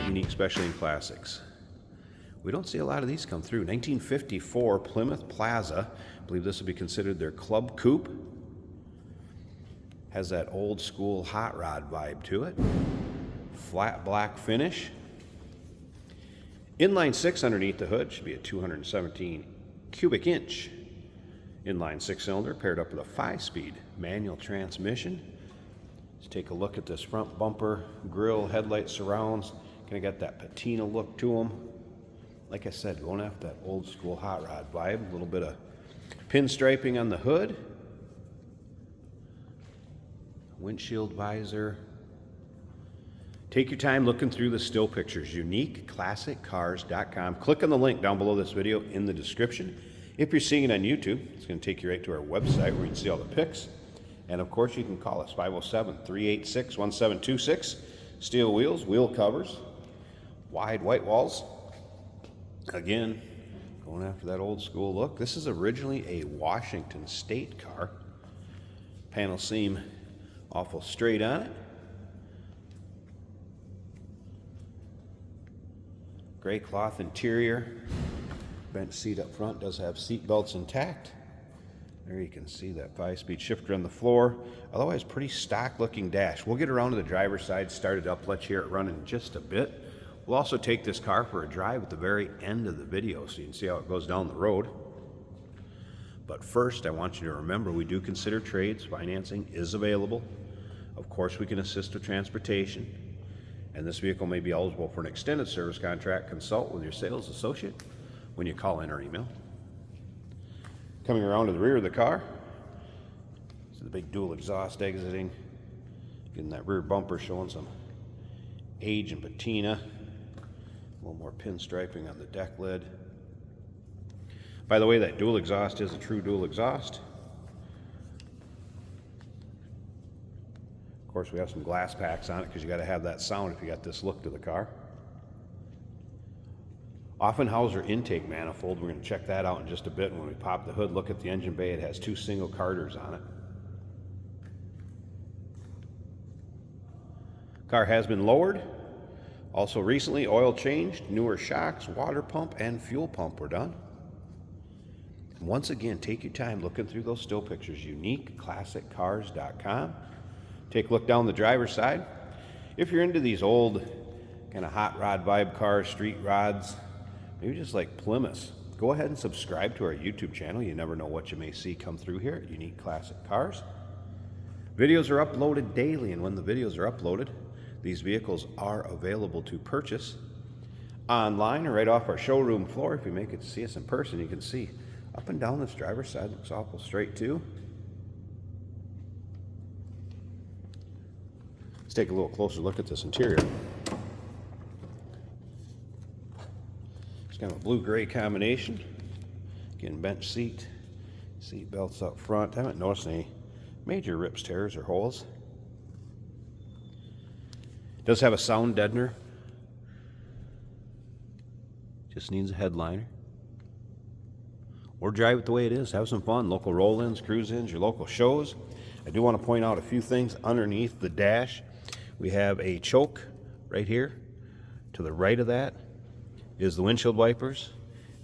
unique specialty and classics. We don't see a lot of these come through. 1954 Plymouth Plaza. I believe this would be considered their club coupe. Has that old school hot rod vibe to it. Flat black finish. Inline 6 underneath the hood. Should be a 217 cubic inch. Inline 6-cylinder paired up with a 5-speed manual transmission. Let's take a look at this front bumper, grille, headlight surrounds. Kind of got that patina look to them. Like I said, going after that old school hot rod vibe. A little bit of pinstriping on the hood. Windshield visor. Take your time looking through the still pictures. UniqueClassicCars.com. Click on the link down below this video in the description. If you're seeing it on YouTube, it's going to take you right to our website where you can see all the pics. And of course, you can call us 507-386-1726. Steel wheels, wheel covers, wide white walls. Again, going after that old school look. This is originally a Washington State car. Panels seem awful straight on it. Gray cloth interior. Bench seat up front does have seat belts intact. There you can see that 5-speed shifter on the floor. Otherwise, pretty stock looking dash. We'll get around to the driver's side, start it up, let you hear it run in just a bit. We'll also take this car for a drive at the very end of the video so you can see how it goes down the road. But first, I want you to remember we do consider trades. Financing is available. Of course, we can assist with transportation. And this vehicle may be eligible for an extended service contract. Consult with your sales associate when you call in or email. Coming around to the rear of the car, so the big dual exhaust exiting, getting that rear bumper showing some age and patina, a little more pinstriping on the deck lid. By the way, that dual exhaust is a true dual exhaust. Of course, we have some glass packs on it because you got to have that sound if you got this look to the car. Offenhauser intake manifold, we're going to check that out in just a bit. When we pop the hood, look at the engine bay, it has 2 single Carters on it. Car has been lowered. Also recently oil changed, newer shocks, water pump, and fuel pump were done. And once again, take your time looking through those still pictures. UniqueClassicCars.com. Take a look down the driver's side. If you're into these old kind of hot rod vibe cars, street rods, maybe just like Plymouth, go ahead and subscribe to our YouTube channel. You never know what you may see come through here at Unique Classic Cars. Videos are uploaded daily, and when the videos are uploaded, these vehicles are available to purchase online or right off our showroom floor. If you make it to see us in person, you can see up and down this driver's side. Looks awful straight too. Let's take a little closer look at this interior. It's kind of a blue-gray combination. Again, bench seat belts up front. I haven't noticed any major rips, tears, or holes. It does have a sound deadener. Just needs a headliner. Or drive it the way it is. Have some fun. Local roll-ins, cruise-ins, your local shows. I do want to point out a few things underneath the dash. We have a choke right here. To the right of that is the windshield wipers.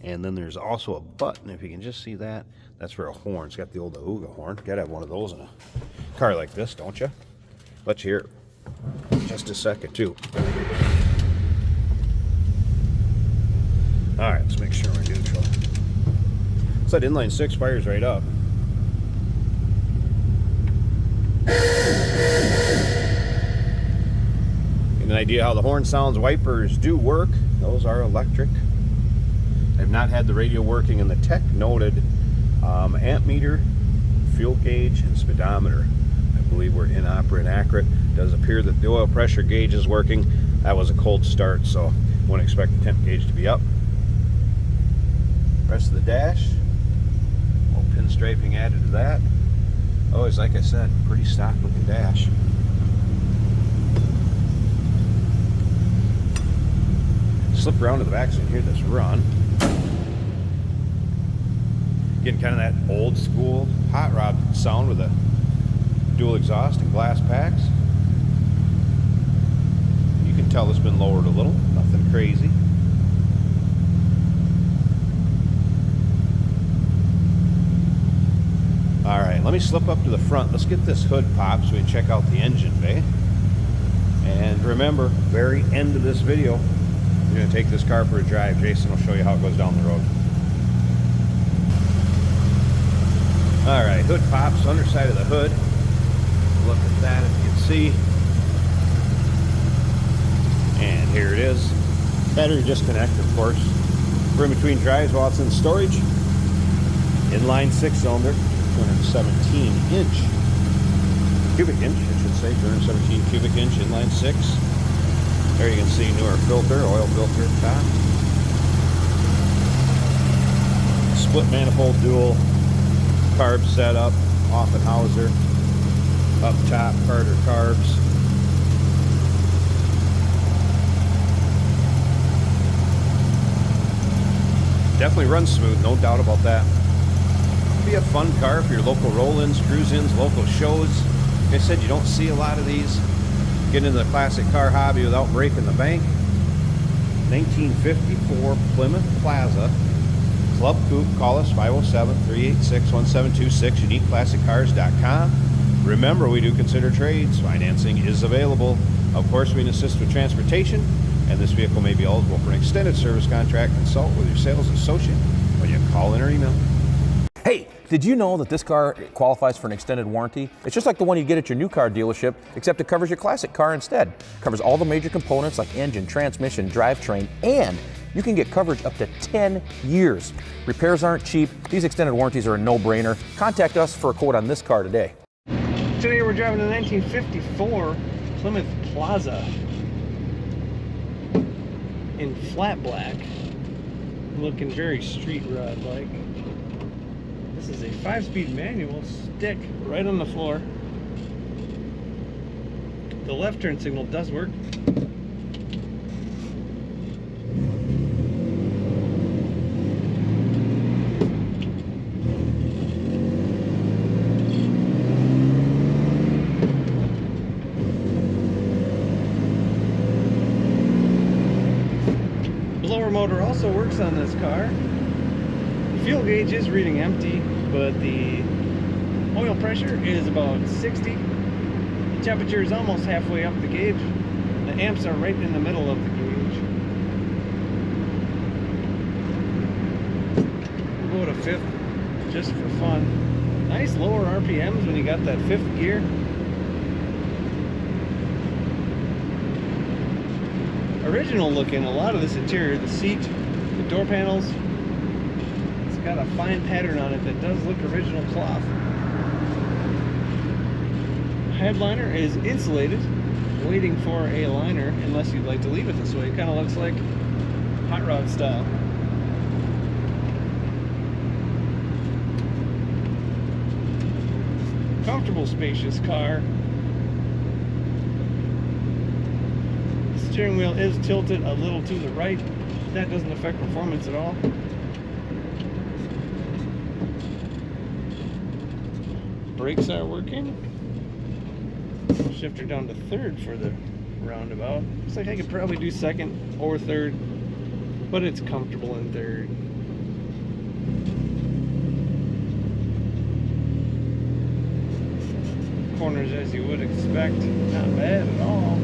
And then there's also a button, if you can just see that. That's for a horn. It's got the old Auga horn. Gotta have one of those in a car like this, don't you? Let you hear it in just a second, too. All right, let's make sure we're neutral. So that inline 6 fires right up. Get an idea how the horn sounds. Wipers do work. Those are electric. I've not had the radio working, and the tech noted amp meter, fuel gauge, and speedometer, I believe, were inoperant accurate. It does appear that the oil pressure gauge is working. That was a cold start, so wouldn't expect the temp gauge to be up. Rest of the dash, a little pinstriping added to that. Always, like I said, pretty stock looking dash. Slip around to the back so you can hear this run. Getting kind of that old school hot rod sound with a dual exhaust and glass packs. You can tell it's been lowered a little. nothing crazy. All right, let me slip up to the front. Let's get this hood popped so we can check out the engine bay. And remember, very end of this video, you're going to take this car for a drive. Jason will show you how it goes down the road. All right, hood pops, underside of the hood. Look at that if you can see. And here it is. Battery disconnect, of course. We're in between drives while it's in storage. Inline 6-cylinder, 217-inch. Cubic inch, I should say, 217 cubic inch, inline 6. There you can see newer filter, oil filter at the top. Split manifold, dual carb setup, Offenhauser. Up top, Carter carbs. Definitely runs smooth, no doubt about that. Be a fun car for your local roll-ins, cruise-ins, local shows. Like I said, you don't see a lot of these. Get into the classic car hobby without breaking the bank. 1954 Plymouth Plaza Club Coupe. Call us 507-386-1726. UniqueClassicCars.com. Remember, we do consider trades. Financing is available. Of course, we can assist with transportation, and this vehicle may be eligible for an extended service contract. Consult with your sales associate when you call in or email. Hey, did you know that this car qualifies for an extended warranty? It's just like the one you get at your new car dealership, except it covers your classic car instead. It covers all the major components like engine, transmission, drivetrain, and you can get coverage up to 10 years. Repairs aren't cheap. These extended warranties are a no-brainer. Contact us for a quote on this car today. Today we're driving a 1954 Plymouth Plaza in flat black, looking very street rod-like. This is a 5-speed manual, stick right on the floor. The left turn signal does work. Blower motor also works on this car. The fuel gauge is reading empty, but the oil pressure is about 60. The temperature is almost halfway up the gauge. The amps are right in the middle of the gauge. We'll go to 5th just for fun. Nice lower RPMs when you got that 5th gear. Original looking, a lot of this interior, the seat, the door panels, it's got a fine pattern on it that does look original cloth. Headliner is insulated, waiting for a liner, unless you'd like to leave it this way. It kind of looks like hot rod style. Comfortable, spacious car. Steering wheel is tilted a little to the right. That doesn't affect performance at all. Brakes are working. Shifter down to 3rd for the roundabout. Looks like I could probably do 2nd or 3rd, but it's comfortable in 3rd. Corners as you would expect, not bad at all.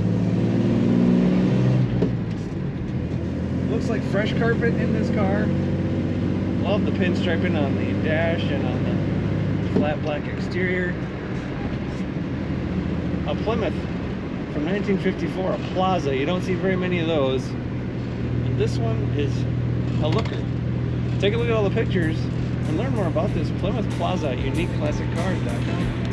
Looks like fresh carpet in this car. Love the pinstriping on the dash and on the flat black exterior. A Plymouth from 1954, a Plaza. You don't see very many of those. And this one is a looker. Take a look at all the pictures and learn more about this Plymouth Plaza at UniqueClassicCars.com.